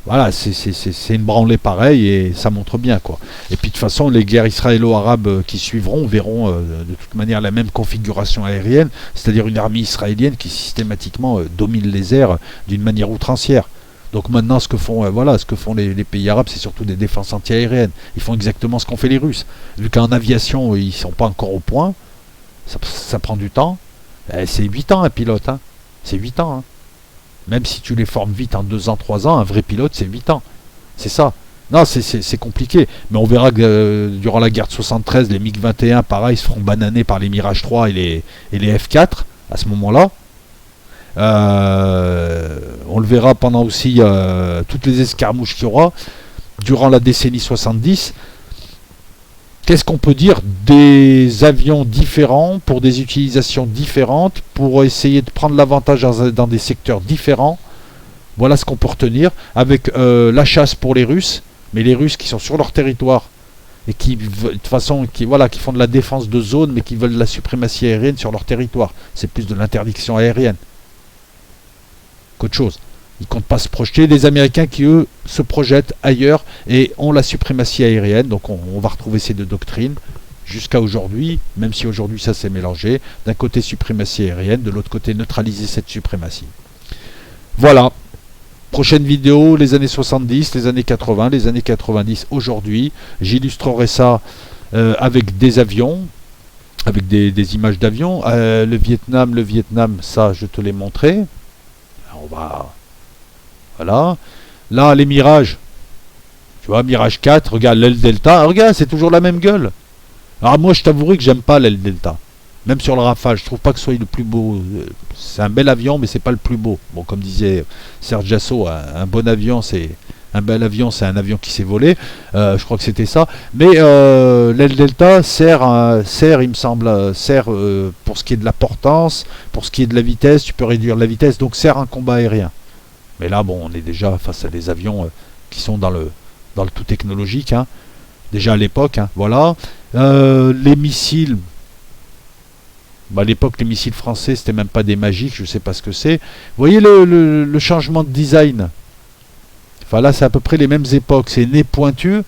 Speaker 1: Voilà, c'est une branlée pareille et ça montre bien quoi. Et puis de toute façon, les guerres israélo-arabes qui suivront verront de toute manière la même configuration aérienne, c'est-à-dire une armée israélienne qui systématiquement domine les airs d'une manière outrancière. Donc maintenant, ce que font les pays arabes, c'est surtout des défenses antiaériennes. Ils font exactement ce qu'ont fait les Russes. Vu qu'en aviation, ils sont pas encore au point, ça prend du temps. C'est 8 ans un pilote, hein. C'est 8 ans, hein. Même si tu les formes vite en 2 ans, 3 ans, un vrai pilote, c'est 8 ans. C'est ça. Non, c'est compliqué. Mais on verra que durant la guerre de 73, les MiG-21, pareil, se feront bananer par les Mirage 3 et les F4 à ce moment-là. On le verra pendant aussi toutes les escarmouches qu'il y aura durant la décennie 70. Qu'est-ce qu'on peut dire? Des avions différents pour des utilisations différentes, pour essayer de prendre l'avantage dans des secteurs différents. Voilà ce qu'on peut retenir, avec la chasse pour les Russes, mais les Russes qui sont sur leur territoire et qui, de toute façon, qui font de la défense de zone, mais qui veulent de la suprématie aérienne sur leur territoire. C'est plus de l'interdiction aérienne qu'autre chose. Ils ne comptent pas se projeter. Les Américains qui, eux, se projettent ailleurs et ont la suprématie aérienne. Donc on va retrouver ces deux doctrines jusqu'à aujourd'hui, même si aujourd'hui ça s'est mélangé. D'un côté suprématie aérienne, de l'autre côté neutraliser cette suprématie. Voilà. Prochaine vidéo, les années 70, les années 80, les années 90 aujourd'hui. J'illustrerai ça avec des avions, avec des images d'avions. Le Vietnam, ça je te l'ai montré. On va... Voilà. Là, les Mirages. Tu vois, Mirage 4, regarde l'aile Delta. Regarde, c'est toujours la même gueule. Alors moi, je t'avouerai que j'aime pas l'aile Delta. Même sur le Rafale, je trouve pas que ce soit le plus beau. C'est un bel avion, mais c'est pas le plus beau. Bon, comme disait Serge Dassault, un bon avion, c'est... Un bel avion, c'est un avion qui s'est volé. Je crois que c'était ça. Mais l'aile Delta sert, il me semble, pour ce qui est de la portance, pour ce qui est de la vitesse. Tu peux réduire la vitesse, donc sert un combat aérien. Mais là, bon, on est déjà face à des avions qui sont dans le tout technologique. Hein. Déjà à l'époque, hein, voilà. Les missiles... Bah, à l'époque, les missiles français, c'était même pas des magiques, je sais pas ce que c'est. Vous voyez le changement de design? Enfin là, c'est à peu près les mêmes époques. C'est nez pointu.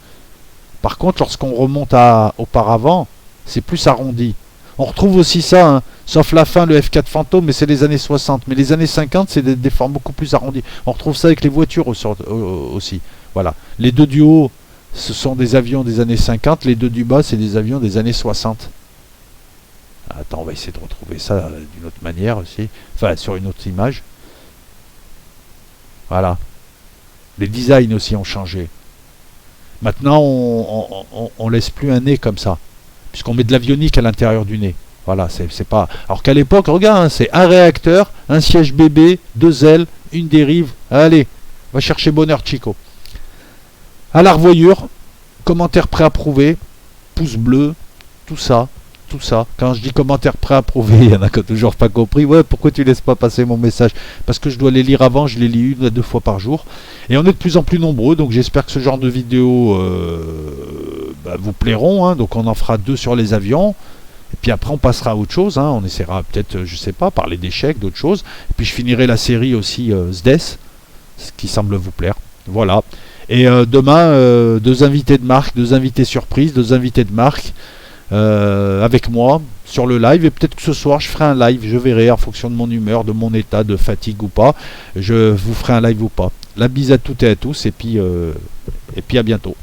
Speaker 1: Par contre, lorsqu'on remonte auparavant, c'est plus arrondi. On retrouve aussi ça, hein, sauf la fin, le F4 Phantom, mais c'est les années 60. Mais les années 50, c'est des formes beaucoup plus arrondies. On retrouve ça avec les voitures aussi. Voilà. Les deux du haut, ce sont des avions des années 50. Les deux du bas, c'est des avions des années 60. Attends, on va essayer de retrouver ça d'une autre manière aussi. Enfin, sur une autre image. Voilà. Les designs aussi ont changé. Maintenant, on laisse plus un nez comme ça. Puisqu'on met de l'avionique à l'intérieur du nez. Voilà, c'est pas... Alors qu'à l'époque, regarde, hein, c'est un réacteur, un siège bébé, 2 ailes, une dérive. Allez, va chercher bonheur, Chico. À la revoyure, commentaire préapprouvé, pouce bleu, tout ça. Quand je dis commentaire préapprouvé, il y en a qui n'ont toujours pas compris. Ouais, pourquoi tu laisses pas passer mon message? Parce que je dois les lire avant, je les lis 1 à 2 fois par jour. Et on est de plus en plus nombreux, donc j'espère que ce genre de vidéos vous plairont. Hein. Donc on en fera 2 sur les avions. Et puis après on passera à autre chose. Hein. On essaiera peut-être, je sais pas, parler d'échecs, d'autres choses. Et puis je finirai la série aussi SDES, ce qui semble vous plaire. Voilà. Et demain, 2 invités de marque, 2 invités surprises, 2 invités de marque. Avec moi sur le live, et peut-être que ce soir je ferai un live, je verrai en fonction de mon humeur, de mon état de fatigue ou pas, je vous ferai un live ou pas. La bise à toutes et à tous, et puis à bientôt.